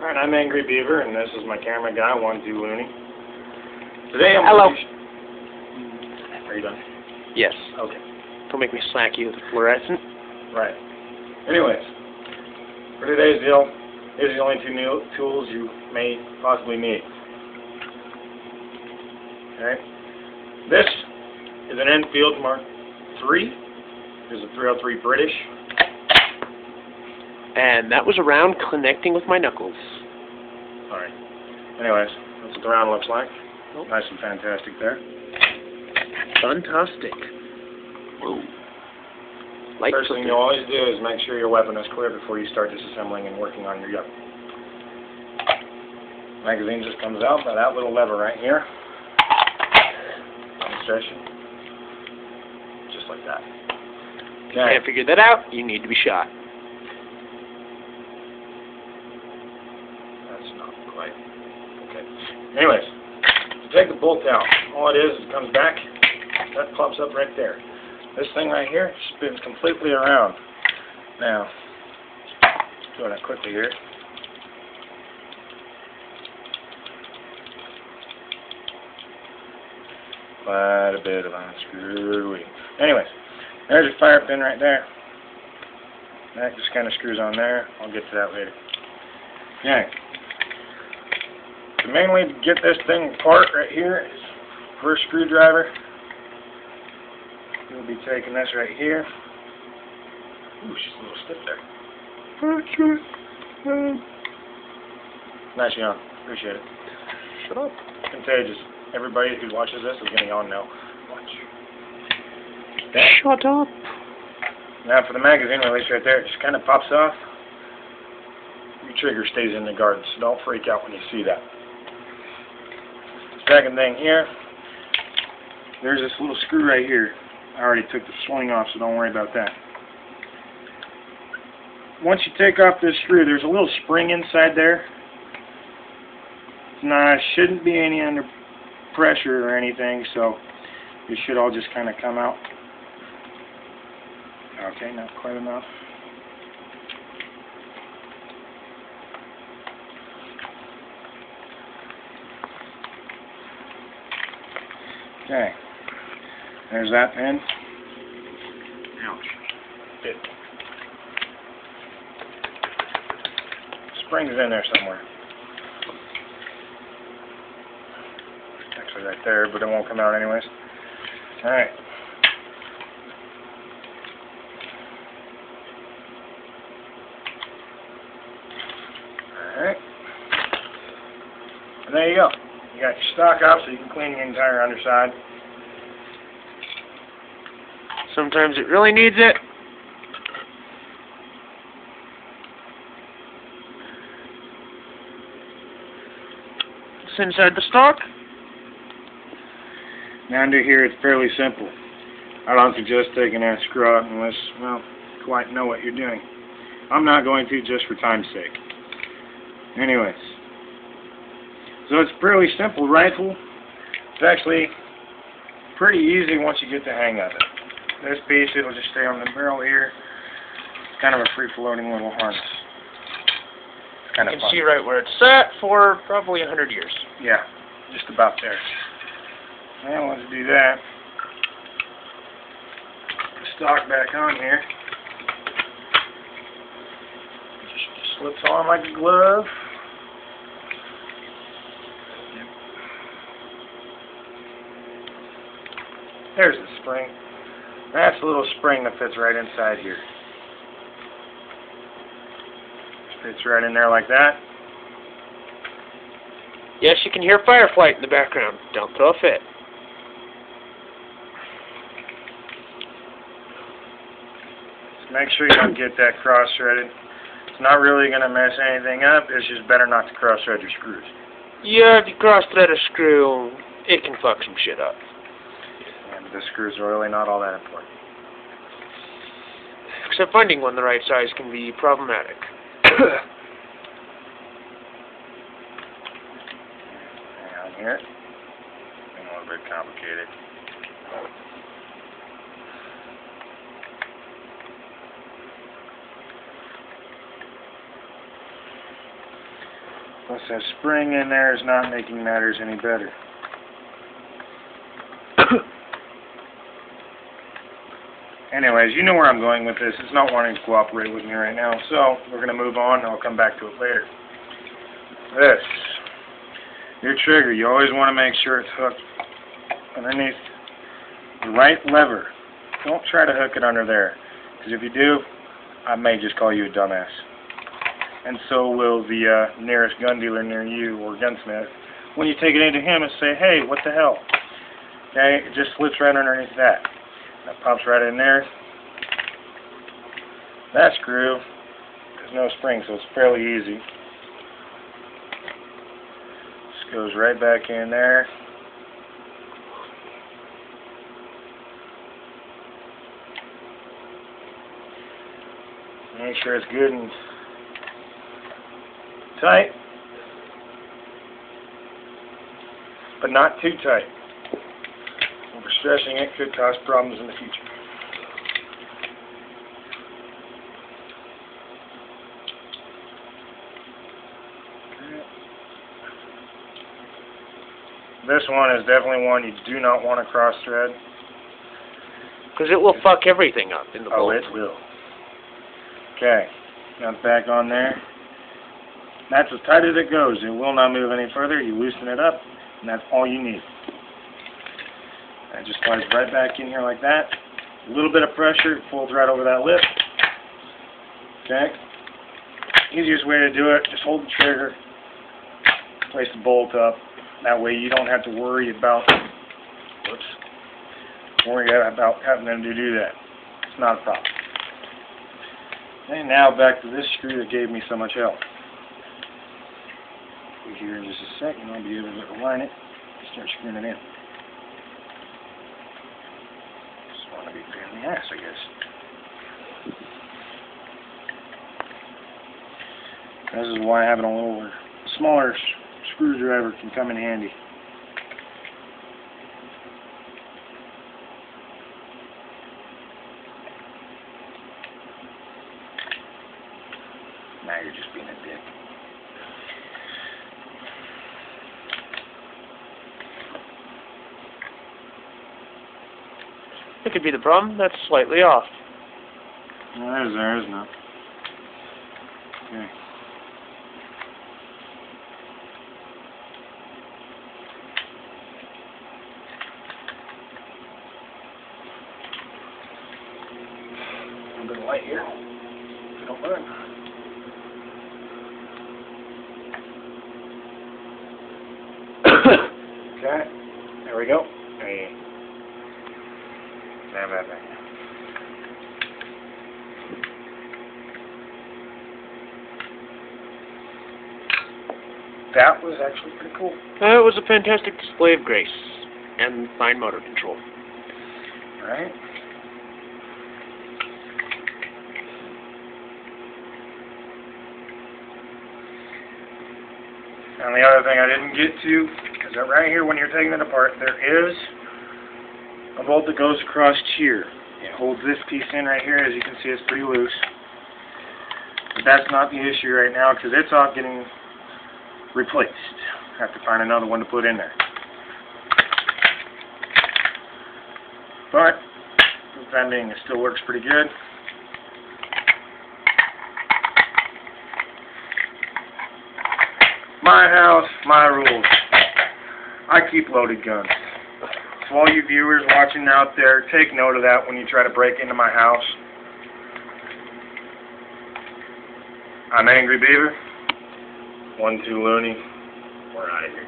Alright, I'm Angry Beaver, and this is my camera guy, 1-2 Looney. Today I'm Hello. Are you done? Yes. Okay. Don't make me slack you with the fluorescent. Right. Anyways, for today's deal, here's the only two new tools you may possibly need. Alright? This is an Enfield Mark III. There's a 303 British. And that was a round connecting with my knuckles. Alright. Anyways, that's what the round looks like. Oh. Nice and fantastic there. Fantastic. Whoa. Light First thing you always do is make sure your weapon is clear before you start disassembling and working on your gun. Magazine just comes out by that little lever right here. Demonstration. Just like that. If you can't figure that out, you need to be shot. That's not quite. Okay. Anyways, to take the bolt out, all it is, it comes back, that pops up right there. This thing right here spins completely around. Now, doing it quickly here. Quite a bit of unscrewing. Anyways, there's your fire pin right there. That just kind of screws on there. I'll get to that later. Okay. The main way to get this thing apart right here is first screwdriver. We'll be taking this right here. Ooh, she's a little stiff there. Nice yawn. Appreciate it. Shut up. Contagious. Everybody who watches this is going to yawn now. Watch. Shut up. Now for the magazine release right there, it just kind of pops off. Your trigger stays in the guard, so don't freak out when you see that. Second thing here, there's this little screw right here. I already took the swing off, so don't worry about that. Once you take off this screw, there's a little spring inside there. Now, shouldn't be any under pressure or anything, so it should all just kind of come out. Okay, not quite enough. Okay, there's that pin. Ouch. Bit. Spring's in there somewhere. Actually right there, but it won't come out anyways. Alright. Alright. And there you go. You got your stock off so you can clean the entire underside. Sometimes it really needs it. It's inside the stock. Now under here it's fairly simple. I don't suggest taking that screw out unless, well, you quite know what you're doing. I'm not going to just for time's sake. Anyways. So it's a fairly simple rifle. It's actually pretty easy once you get the hang of it. This piece, it'll just stay on the barrel here. It's kind of a free-floating little harness. It's kind of You fun. can see right where it's set for probably 100 years. Yeah, just about there. Now let's do that. Stock back on here. Just slips on like a glove. There's the spring. That's a little spring that fits right inside here. Fits right in there like that. Yes, you can hear Fireflight in the background. Don't throw a fit. Just make sure you don't get that cross-threaded. It's not really going to mess anything up. It's just better not to cross-thread your screws. Yeah, if you cross-thread a screw, it can fuck some shit up. And the screws are really not all that important. Except finding one the right size can be problematic. Down here. A little bit complicated. Plus that spring in there is not making matters any better. Anyways, you know where I'm going with this. It's not wanting to cooperate with me right now, so we're going to move on and I'll come back to it later. This. Your trigger, you always want to make sure it's hooked underneath the right lever. Don't try to hook it under there, because if you do, I may just call you a dumbass. And so will the nearest gun dealer near you, or gunsmith, when you take it into him and say, hey, what the hell? Okay, it just slips right underneath that. That pops right in there. That screw, there's no spring, so it's fairly easy. Just goes right back in there. Make sure it's good and tight, but not too tight. Overstressing it could cause problems in the future. This one is definitely one you do not want to cross thread. Because it will fuck everything up in the bolt. Oh, it will. Okay, now it's back on there. That's as tight as it goes. It will not move any further. You loosen it up, and that's all you need. That just slides right back in here like that. A little bit of pressure, it folds right over that lip. Okay. Easiest way to do it, just hold the trigger, place the bolt up. That way you don't have to worry about, having them to do that. It's not a problem. And now back to this screw that gave me so much help. Here in just a second, I'll be able to align it and start screwing it in. Just want to be a pain in the ass, I guess. This is why having a little smaller screwdriver can come in handy. Now you're just being a dick. That could be the problem. That's slightly off. No, there isn't it? Okay. A little bit of light here, if you don't mind. Okay, there we go. Hey. That was actually pretty cool. It was a fantastic display of grace and fine motor control. Right? And the other thing I didn't get to is that right here, when you're taking it apart, there is a bolt that goes across here. It holds this piece in right here. As you can see, it's pretty loose. But that's not the issue right now, because it's all getting replaced. I have to find another one to put in there. But, for the time being, it still works pretty good. My house, my rules. I keep loaded guns. So all you viewers watching out there, take note of that when you try to break into my house. I'm Angry Beaver. 1-2 Looney. We're out of here.